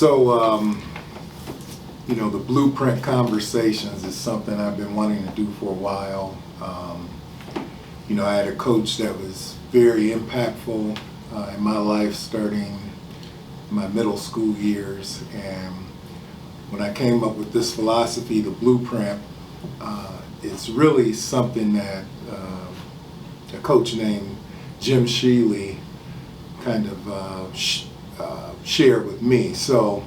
So, the blueprint conversations is something I've been wanting to do for a while. I had a coach that was very impactful in my life starting my middle school years. And when I came up with this philosophy, the blueprint, it's really something that a coach named Jim Sheely kind of shared with me. So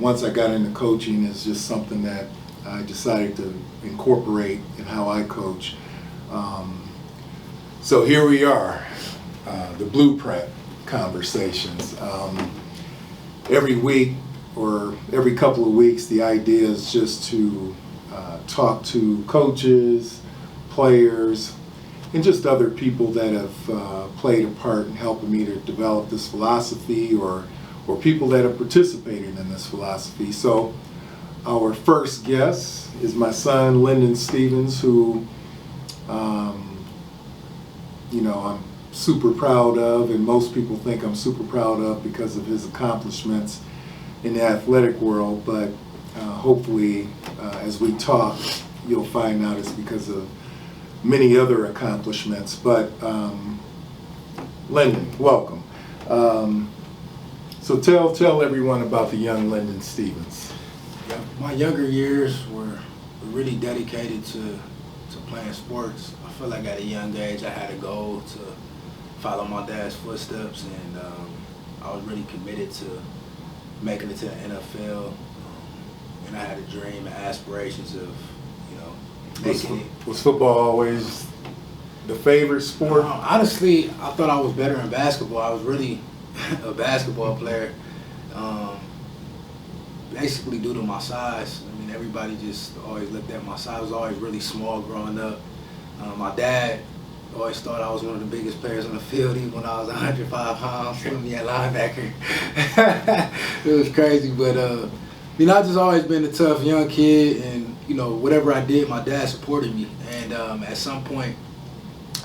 once I got into coaching, it's just something that I decided to incorporate in how I coach. So here we are, the blueprint conversations. Every week or every couple of weeks, the idea is just to talk to coaches, players, and just other people that have played a part in helping me to develop this philosophy, or people that have participated in this philosophy. So our first guest is my son, Linden Stephens, who I'm super proud of, and most people think I'm super proud of because of his accomplishments in the athletic world, but hopefully as we talk, you'll find out it's because of many other accomplishments. But Linden, welcome. So tell everyone about the young Linden Stephens. Yeah, my younger years were really dedicated to playing sports. I feel like at a young age I had a goal to follow my dad's footsteps, and I was really committed to making it to the NFL. And I had a dream and aspirations of, making it. Was football always the favorite sport? Honestly, I thought I was better in basketball. I was really a basketball player, basically due to my size. I mean, everybody just always looked at my size. I was always really small growing up. My dad always thought I was one of the biggest players on the field, even when I was 105 pounds, putting me at linebacker. It was crazy, but I've just always been a tough young kid, and whatever I did, my dad supported me. And at some point,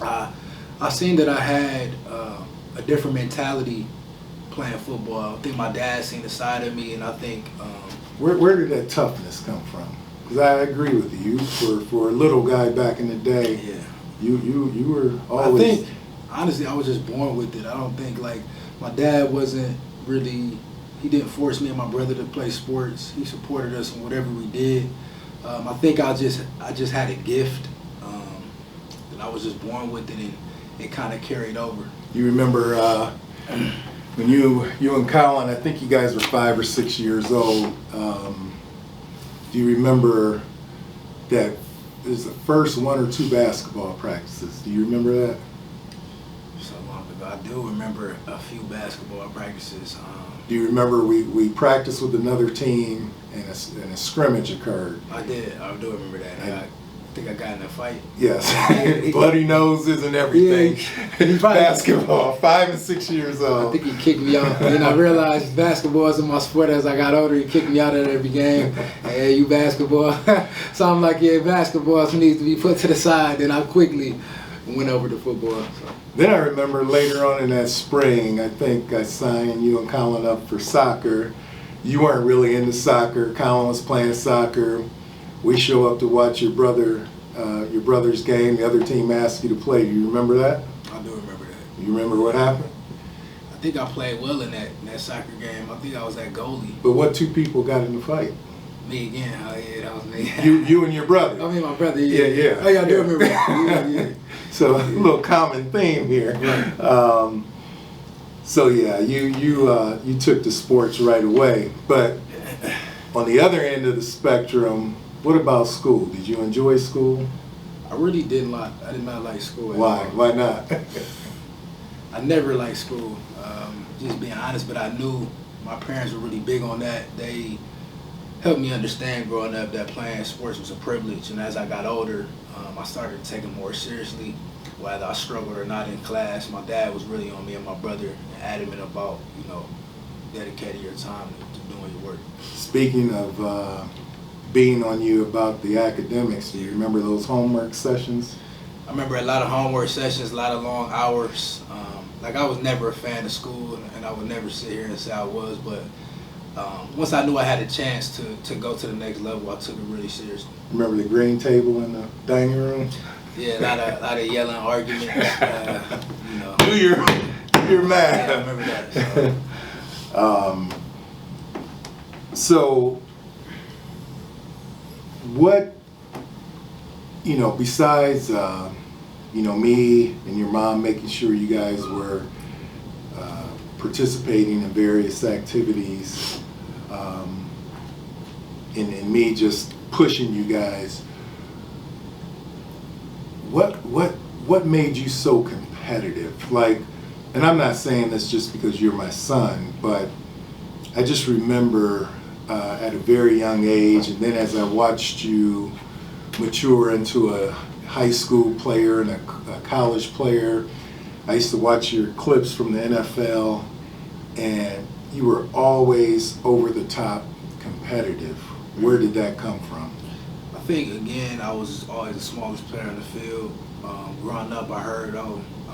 I seen that I had a different mentality playing football. I think my dad seen the side of me, and I think where did that toughness come from? Because I agree with you. For a little guy back in the day, yeah, you were always. I think honestly, I was just born with it. I don't think my dad wasn't really. He didn't force me and my brother to play sports. He supported us in whatever we did. I think I just had a gift, and I was just born with it, and it kind of carried over. You remember when you and Colin, I think you guys were 5 or 6 years old. Do you remember that it was the first 1 or 2 basketball practices? Do you remember that? So long ago. I do remember a few basketball practices. Do you remember we practiced with another team and a scrimmage occurred? I did. I do remember that. I think I got in a fight. Yes. Bloody noses and everything. Yeah, basketball, 5 and 6 years old. I think he kicked me out. And then I realized basketball isn't my sport. As I got older, he kicked me out of every game. Hey, you basketball. So I'm like, yeah, basketball needs to be put to the side. Then I quickly went over to football. So. Then I remember later on in that spring, I think I signed you and Colin up for soccer. You weren't really into soccer. Colin was playing soccer. We show up to watch your brother's game. The other team asked you to play. Do you remember that? I do remember that. You remember what happened? I think I played well in that soccer game. I think I was that goalie. But what 2 people got in the fight? Me again. Oh yeah, that was me. You and your brother. I mean my brother. Yeah. Yeah. Oh yeah, I do remember that. Yeah. So a little common theme here. Right. So yeah, you took to sports right away. But on the other end of the spectrum, what about school? Did you enjoy school? I really didn't I did not like school. Why? Why not? I never liked school. Just being honest, but I knew my parents were really big on that. They helped me understand growing up that playing sports was a privilege. And as I got older, I started to take it more seriously. Whether I struggled or not in class, my dad was really on me and my brother, and adamant about dedicating your time to doing your work. Speaking of being on you about the academics, do you remember those homework sessions? I remember a lot of homework sessions, a lot of long hours. I was never a fan of school, and I would never sit here and say I was, but once I knew I had a chance to go to the next level, I took it really seriously. Remember the green table in the dining room? Yeah, a lot of yelling arguments. You know. Do your math. Yeah, I remember that. So. So what, besides, me and your mom making sure you guys were participating in various activities, and me just pushing you guys, what made you so competitive? Like, and I'm not saying this just because you're my son, but I just remember at a very young age, and then as I watched you mature into a high school player and a college player, I used to watch your clips from the NFL, and you were always over the top competitive. Where did that come from? I think, again, I was always the smallest player in the field. Growing up, I heard, I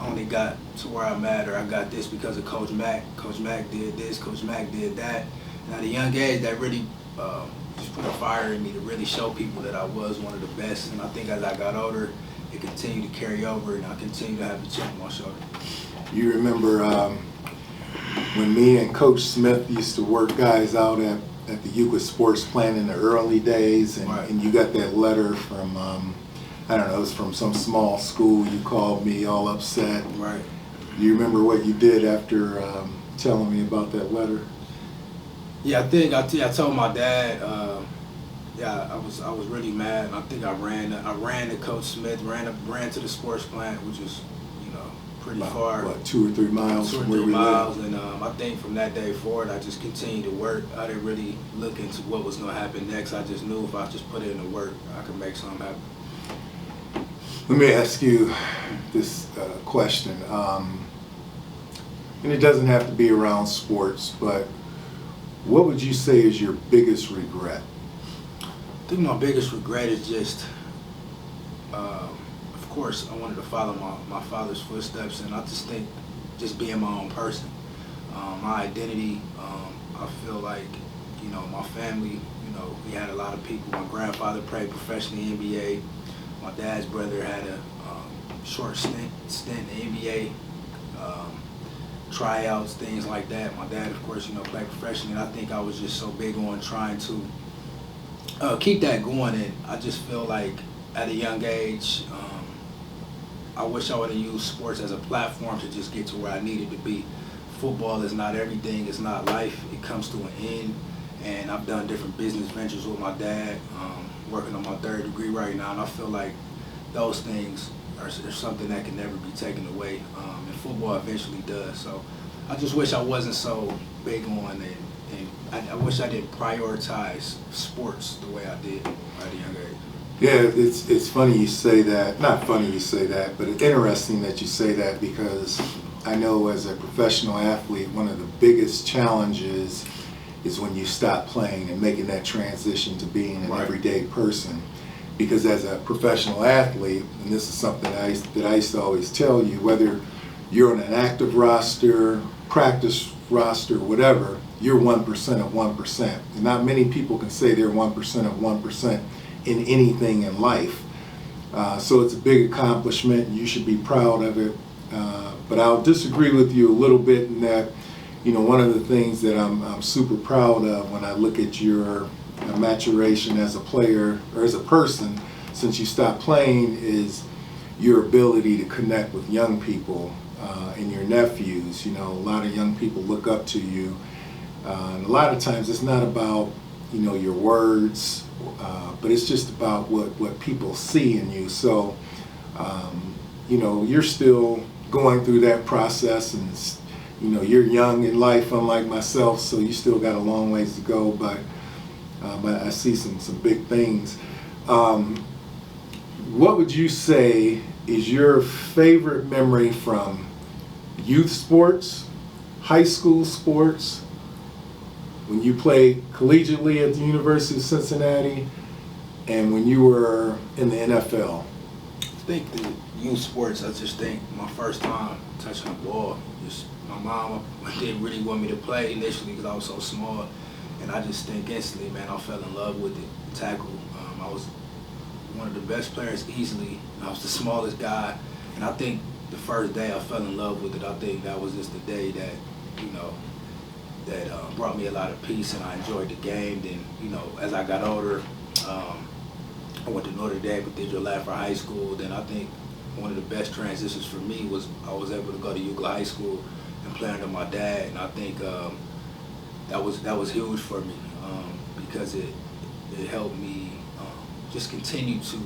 only got to where I'm at, or I got this because of Coach Mack. Coach Mack did this, Coach Mack did that. And at a young age, that really just put a fire in me to really show people that I was one of the best. And I think as I got older, it continued to carry over, and I continued to have the chip on my shoulder. You remember when me and Coach Smith used to work guys out at the Euclid Sports Plant in the early days, and, right. and you got that letter from, I don't know, it was from some small school. You called me all upset. Right. You remember what you did after telling me about that letter? Yeah, I think I told my dad. I was really mad, and I think I ran to Coach Smith, ran to the sports plant, which is pretty About, far. What, 2 or 3 miles from where we live? And I think from that day forward, I just continued to work. I didn't really look into what was going to happen next. I just knew if I just put in the work, I could make something happen. Let me ask you this question, and it doesn't have to be around sports, but what would you say is your biggest regret? I think my biggest regret is just, of course, I wanted to follow my father's footsteps, and I just think just being my own person. My identity, I feel like, my family, we had a lot of people. My grandfather played professionally in the NBA. My dad's brother had a short stint in the NBA, tryouts, things like that. My dad, of course, played professionally, and I think I was just so big on trying to keep that going, and I just feel like at a young age, I wish I would have used sports as a platform to just get to where I needed to be. Football is not everything, it's not life, it comes to an end, and I've done different business ventures with my dad, working on my 3rd degree right now, and I feel like those things are something that can never be taken away, and football eventually does. So I just wish I wasn't so big on it. And I wish I didn't prioritize sports the way I did at a young age. Yeah, it's funny you say that. Not funny you say that, but it's interesting that you say that, because I know as a professional athlete, one of the biggest challenges is when you stop playing and making that transition to being an right. everyday person. Because as a professional athlete, and this is something that I used to always tell you, whether you're on an active roster, practice roster, whatever, you're 1% of 1%. And not many people can say they're 1% of 1% in anything in life. So it's a big accomplishment, and you should be proud of it. But I'll disagree with you a little bit in that, one of the things that I'm super proud of when I look at your maturation as a player or as a person since you stopped playing is your ability to connect with young people and your nephews. A lot of young people look up to you, and a lot of times it's not about your words, but it's just about what people see in you. So you're still going through that process, and you're young in life unlike myself, so you still got a long ways to go, but I see some big things. What would you say is your favorite memory from youth sports, high school sports, when you played collegiately at the University of Cincinnati, and when you were in the NFL? I think the youth sports, I just think my first time touching the ball, my mom didn't really want me to play initially because I was so small. and I just think instantly, man, I fell in love with it. Tackle. I was one of the best players easily. I was the smallest guy, and I think the first day I fell in love with it. I think that was just the day that, you know, that brought me a lot of peace, and I enjoyed the game. Then, you know, as I got older, I went to Notre Dame Cathedral Lafayette High School. Then I think one of the best transitions for me was I was able to go to Euclid High School and play under my dad, and I think that was huge for me because it helped me just continue to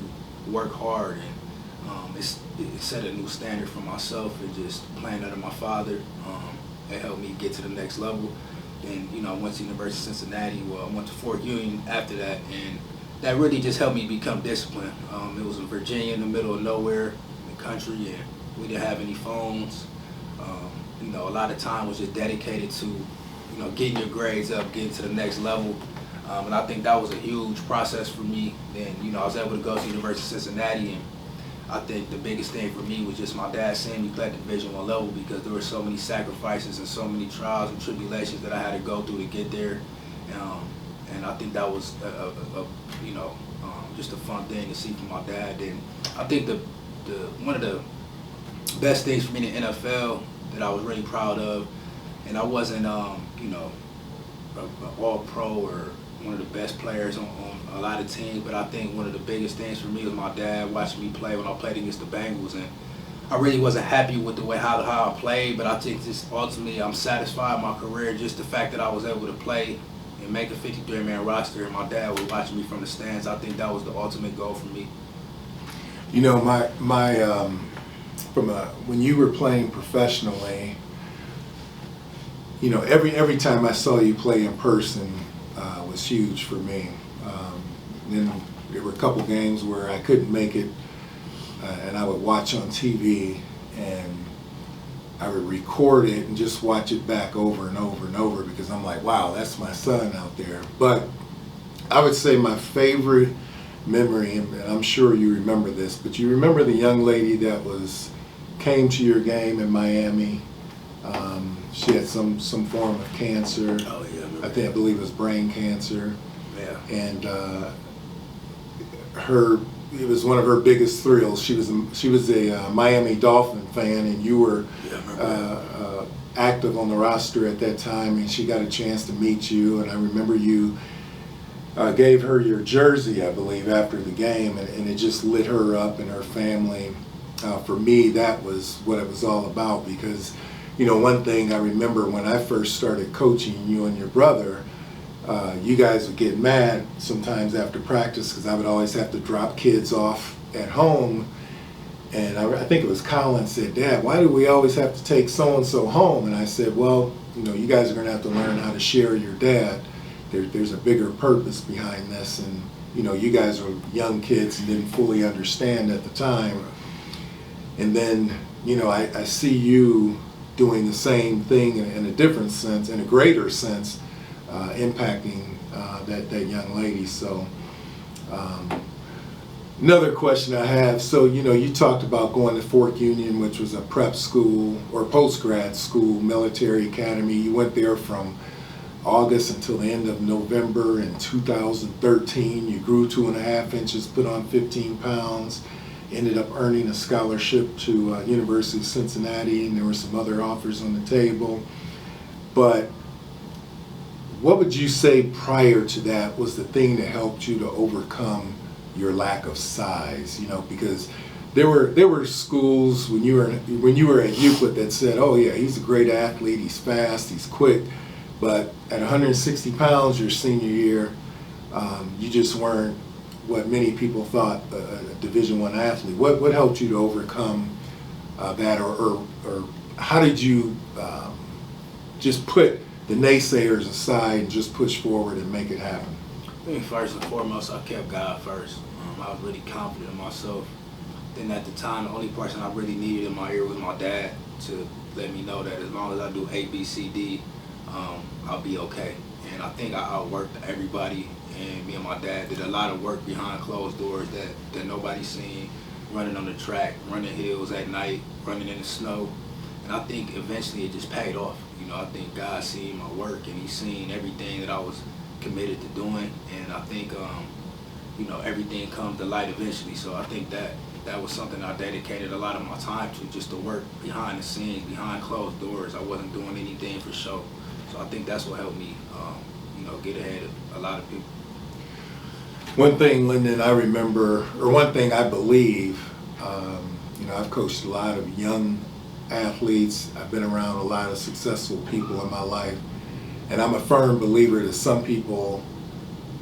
work hard, and it set a new standard for myself, and just playing under my father, it helped me get to the next level. And, you know, I went to University of Cincinnati. Well, I went to Fort Union after that, and that really just helped me become disciplined. It was in Virginia, in the middle of nowhere, in the country, and we didn't have any phones. You know, a lot of time was just dedicated to, you know, getting your grades up, getting to the next level. And I think that was a huge process for me. Then, you know, I was able to go to University of Cincinnati, and I think the biggest thing for me was just my dad seeing me play at the Division I level, because there were so many sacrifices and so many trials and tribulations that I had to go through to get there. And I think that was, you know, just a fun thing to see from my dad. And I think one of the best things for me in the NFL that I was really proud of, and I wasn't, you know, an all-pro or one of the best players on a lot of teams, but I think one of the biggest things for me was my dad watching me play when I played against the Bengals. And I really wasn't happy with the way how I played, but I think just ultimately I'm satisfied in my career, just the fact that I was able to play and make a 53-man roster, and my dad was watching me from the stands. I think that was the ultimate goal for me. You know, when you were playing professionally, you know, every time I saw you play in person was huge for me. Then there were a couple games where I couldn't make it, and I would watch on TV, and I would record it and just watch it back over and over and over, because I'm like, wow, that's my son out there. But I would say my favorite memory, and I'm sure you remember this, but you remember the young lady that came to your game in Miami. She had some form of cancer. Oh yeah, I believe it was brain cancer. Yeah. And it was one of her biggest thrills. She was a Miami Dolphin fan, and you were active on the roster at that time, and she got a chance to meet you. And I remember you gave her your jersey, I believe, after the game, and it just lit her up and her family. For me, that was what it was all about, because, you know, one thing I remember when I first started coaching you and your brother, you guys would get mad sometimes after practice, because I would always have to drop kids off at home. And I think it was Colin said, "Dad, why do we always have to take so-and-so home?" And I said, well, you know, you guys are going to have to learn how to share your dad. There's a bigger purpose behind this. And, you know, you guys were young kids and didn't fully understand at the time. And then, you know, I see you doing the same thing in a different sense, in a greater sense, impacting that young lady. So another question I have, so, you know, you talked about going to Fort Union, which was a prep school or post-grad school, military academy. You went there from August until the end of November in 2013. You grew 2.5 inches, put on 15 pounds, ended up earning a scholarship to University of Cincinnati, and there were some other offers on the table. But what would you say prior to that was the thing that helped you to overcome your lack of size? You know, because there were schools when you were at Euclid that said, oh yeah, he's a great athlete, he's fast, he's quick, but at 160 pounds your senior year, you just weren't what many people thought a Division I athlete. What helped you to overcome that, or how did you just put the naysayers aside and just push forward and make it happen? I think first and foremost, I kept God first. I was really confident in myself. Then at the time, the only person I really needed in my ear was my dad to let me know that as long as I do A, B, C, D, I'll be okay. And I think I outworked everybody, and me and my dad did a lot of work behind closed doors that nobody's seen, running on the track, running hills at night, running in the snow. And I think eventually it just paid off. You know, I think God seen my work, and He seen everything that I was committed to doing, and I think you know, everything comes to light eventually. So I think that was something I dedicated a lot of my time to, just to work behind the scenes, behind closed doors. I wasn't doing anything for show. So I think that's what helped me, you know, get ahead of a lot of people. One thing, Linden, I remember, or one thing I believe, you know, I've coached a lot of young athletes. I've been around a lot of successful people in my life. And I'm a firm believer that some people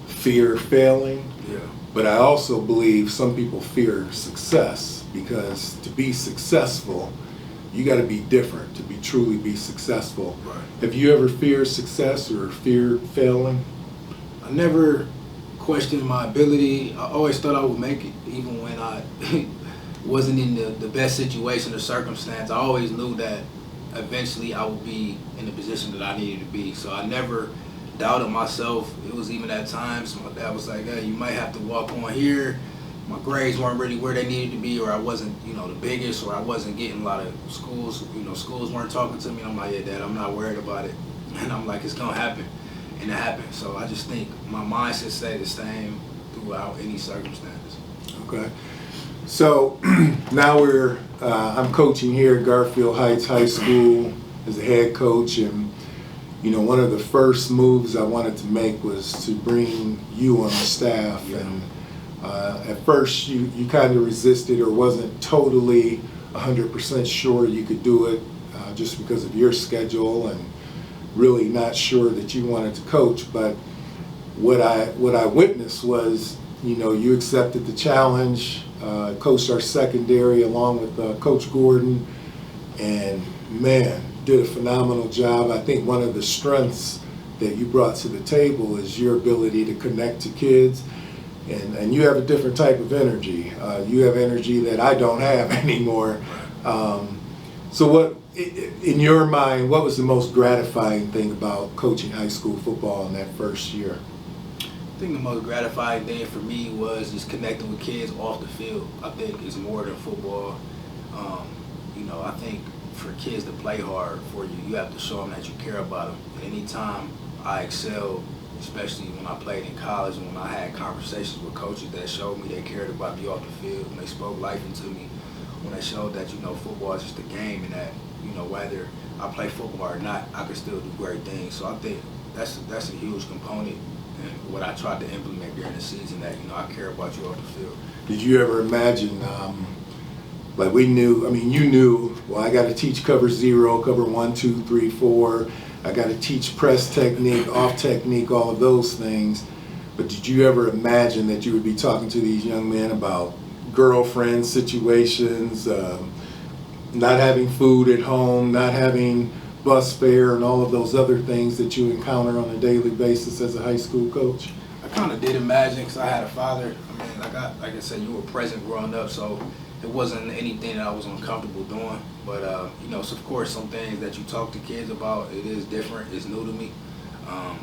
fear failing. Yeah. But I also believe some people fear success, because to be successful, you got to be different to be truly be successful. Right. Have you ever feared success or feared failing? I never questioned my ability. I always thought I would make it, even when I wasn't in the best situation or circumstance. I always knew that eventually I would be in the position that I needed to be. So I never doubted myself. It was even at times my dad was like, hey, you might have to walk on here. My grades weren't really where they needed to be, or I wasn't, you know, the biggest, or I wasn't getting a lot of schools, you know, schools weren't talking to me. And I'm like, yeah, Dad, I'm not worried about it. And I'm like, it's gonna happen. And it happened. So I just think my mindset stayed the same throughout any circumstance. Okay. So now I'm coaching here at Garfield Heights High School as a head coach, and you know, one of the first moves I wanted to make was to bring you on the staff. Yeah. And at first you kind of resisted, or wasn't totally 100% sure you could do it, just because of your schedule, and really not sure that you wanted to coach. But what I witnessed was, you know, you accepted the challenge, coached our secondary along with Coach Gordon, and man, did a phenomenal job. I think one of the strengths that you brought to the table is your ability to connect to kids, and you have a different type of energy. You have energy that I don't have anymore. So what, in your mind, what was the most gratifying thing about coaching high school football in that first year? I think the most gratifying thing for me was just connecting with kids off the field. I think it's more than football. You know, I think for kids to play hard for you, you have to show them that you care about them. And anytime I excelled, especially when I played in college and when I had conversations with coaches that showed me they cared about me off the field, and they spoke life into me, when they showed that, you know, football is just a game, and that, you know, whether I play football or not, I can still do great things. So I think that's a huge component, and what I tried to implement during the season, that, you know, I care about you off the field. Did you ever imagine, like we knew, I mean, you knew, well, I got to teach cover 0, cover 1, 2, 3, 4. I got to teach press technique, off technique, all of those things. But did you ever imagine that you would be talking to these young men about girlfriend situations, not having food at home, not having bus fare, and all of those other things that you encounter on a daily basis as a high school coach? I kind of did imagine, because I had a father. I mean, like I said, you were present growing up, so it wasn't anything that I was uncomfortable doing. But you know, so of course, some things that you talk to kids about, it is different, it's new to me.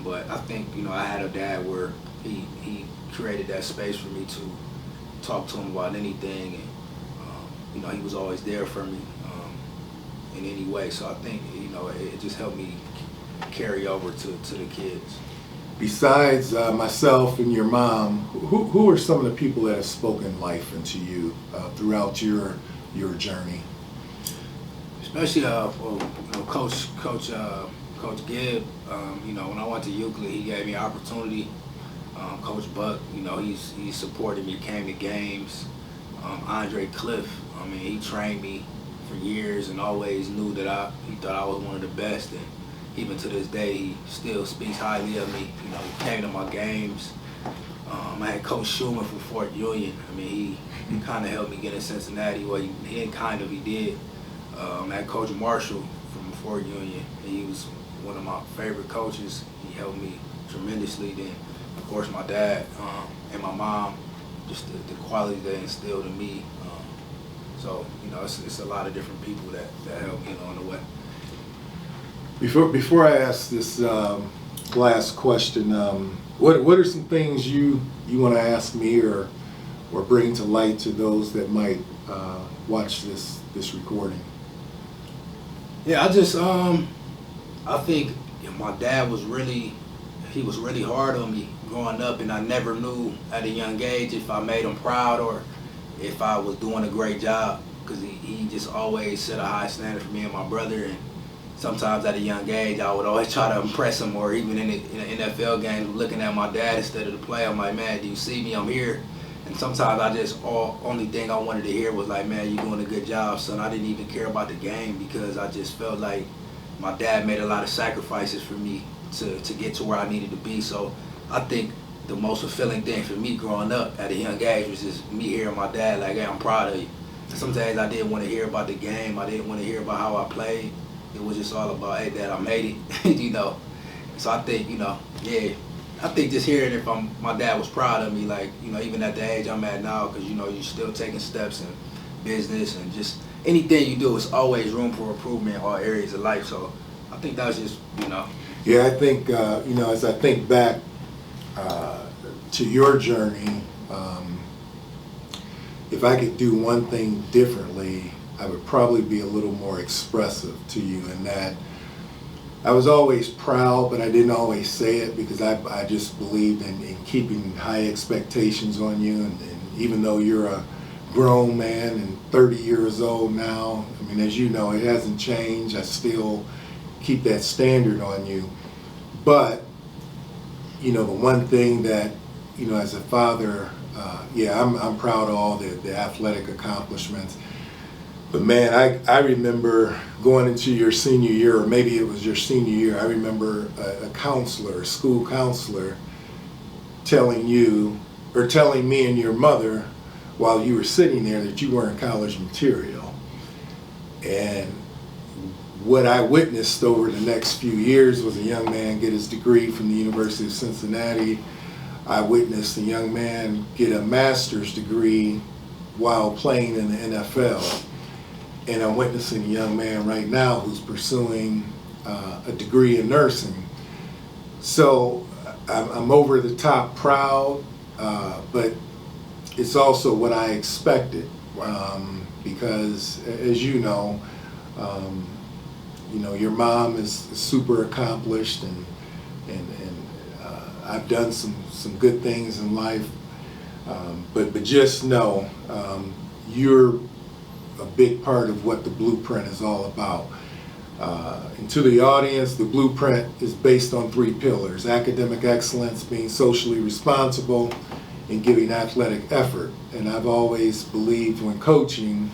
But I think, you know, I had a dad where he created that space for me to talk to him about anything, and you know, he was always there for me in any way. So I think, you know, it just helped me carry over to the kids. Besides myself and your mom, who are some of the people that have spoken life into you throughout your journey? Especially, well, you know, Coach Gibb. You know, when I went to Euclid, he gave me an opportunity. Coach Buck, you know, he supported me, came to games. Andre Cliff, I mean, he trained me for years and always knew that he thought I was one of the best. And even to this day, he still speaks highly of me. You know, he came to my games. I had Coach Schumann from Fort Union. I mean, he kind of helped me get in Cincinnati. Well, he didn't kind of, he did. I had Coach Marshall from Fort Union. He was one of my favorite coaches. He helped me tremendously. Then, of course, my dad and my mom, just the quality they instilled in me. So, you know, it's a lot of different people that help me along the way. Before I ask this last question, what are some things you want to ask me or bring to light to those that might watch this recording? Yeah, I just I think my dad was really, he was really hard on me growing up, and I never knew at a young age if I made him proud or if I was doing a great job, because he just always set a high standard for me and my brother. And sometimes at a young age, I would always try to impress him, or even in the NFL games, looking at my dad instead of the play, I'm like, man, do you see me? I'm here. And sometimes only thing I wanted to hear was like, man, you're doing a good job, son. I didn't even care about the game because I just felt like my dad made a lot of sacrifices for me to get to where I needed to be. So I think the most fulfilling thing for me growing up at a young age was just me hearing my dad like, hey, I'm proud of you. Some days I didn't want to hear about the game. I didn't want to hear about how I played. It was just all about, hey, Dad, I made it, you know. So I think, yeah, I think just hearing if my dad was proud of me, like, even at the age I'm at now, because, you're still taking steps in business and just anything you do, it's always room for improvement in all areas of life. So I think that was just, Yeah, I think, as I think back to your journey, if I could do one thing differently, I would probably be a little more expressive to you in that I was always proud, but I didn't always say it because I just believed in keeping high expectations on you. And even though you're a grown man and 30 years old now, I mean, as you know, it hasn't changed. I still keep that standard on you. But, the one thing that, as a father, I'm proud of all the athletic accomplishments. But man, I remember going into your senior year, or maybe it was your senior year, I remember a school counselor, telling me and your mother while you were sitting there that you weren't college material. And what I witnessed over the next few years was a young man get his degree from the University of Cincinnati. I witnessed a young man get a master's degree while playing in the NFL. And I'm witnessing a young man right now who's pursuing a degree in nursing. So I'm over the top proud, but it's also what I expected, because as you know, your mom is super accomplished, and I've done some good things in life, but just know you're a big part of what the blueprint is all about. And to the audience, the blueprint is based on 3 pillars: academic excellence, being socially responsible, and giving athletic effort. And I've always believed when coaching,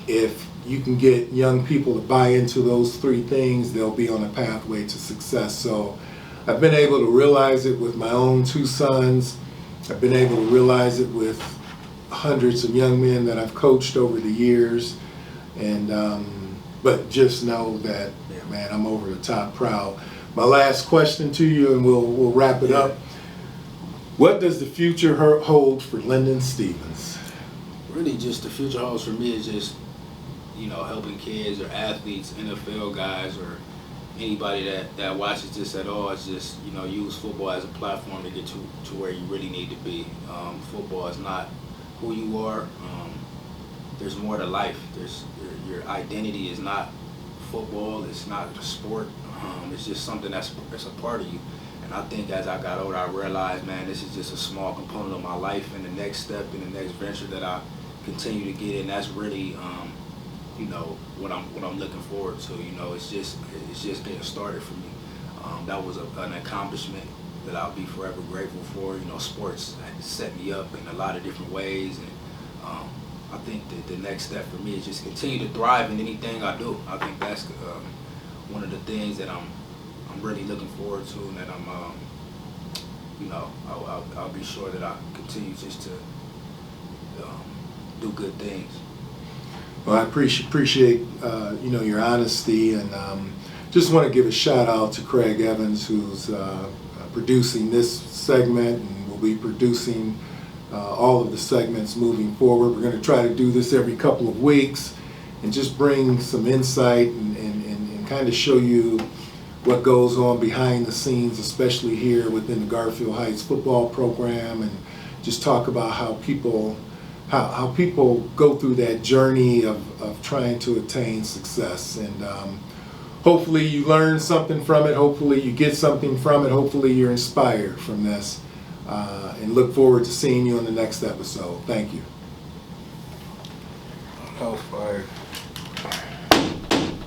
if you can get young people to buy into those 3 things, they'll be on a pathway to success. So I've been able to realize it with my own 2 sons. I've been able to realize it with hundreds of young men that I've coached over the years, and but just know that, man, I'm over the top proud. My last question to you, and we'll wrap it up. What does the future hold for Linden Stephens? Really, just the future holds for me is just, helping kids or athletes, NFL guys, or anybody that watches this at all. It's just, use football as a platform to get to where you really need to be. Football is not who you are. There's more to life. Your identity is not football. It's not a sport. It's just something that's a part of you. And I think as I got older, I realized, man, this is just a small component of my life, and the next step and the next venture that I continue to get in, that's really, what I'm looking forward to. It's just getting started for me. That was an accomplishment that I'll be forever grateful for. Sports set me up in a lot of different ways, and I think that the next step for me is just continue to thrive in anything I do. I think that's one of the things that I'm really looking forward to, and that I'll be sure that I continue just to do good things. Well, I appreciate your honesty, and just want to give a shout out to Craig Evans, who's producing this segment and will be producing all of the segments moving forward. We're going to try to do this every couple of weeks and just bring some insight and kind of show you what goes on behind the scenes, especially here within the Garfield Heights football program, and just talk about how people go through that journey of trying to attain success. And hopefully you learn something from it. Hopefully you get something from it. Hopefully you're inspired from this. And look forward to seeing you on the next episode. Thank you. That was fire.